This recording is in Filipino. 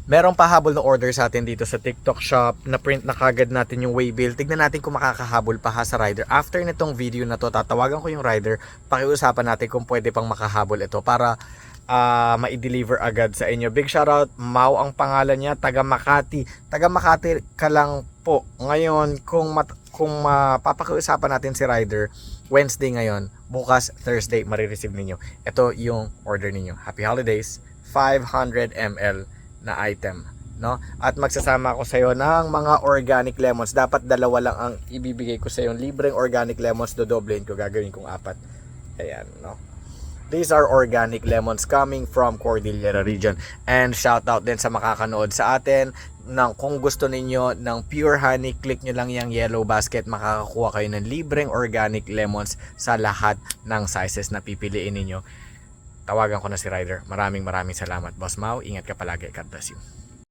Merong pahabol na order sa atin dito sa TikTok shop. Na-print na kagad natin yung waybill. Tignan natin kung makakahabol pa ha sa rider. After nitong video na to, tatawagan ko yung rider. Pakiusapan natin kung pwede pang makahabol ito para ma-deliver agad sa inyo. Big shoutout, Mau ang pangalan niya, taga Makati. Taga Makati ka lang po. Ngayon, kung mapapakiusapan natin si rider, Wednesday ngayon, bukas Thursday, marireceive ninyo. Ito yung order ninyo. Happy holidays! 500 ml na item, no? At magsasama ako sa iyo ng mga organic lemons. Dapat dalawa lang ang ibibigay ko sa iyo. Libreng organic lemons, dodoblein ko, gagawin kong 4. Ayan, no? These are organic lemons coming from Cordillera region. And shout out din sa makakanood sa atin. Kung gusto ninyo ng pure honey, click nyo lang yung yellow basket. Makakakuha kayo ng libreng organic lemons sa lahat ng sizes na pipiliin ninyo. Tawagan ko na si rider. Maraming salamat, Boss Mau. Ingat ka palagi. God bless you.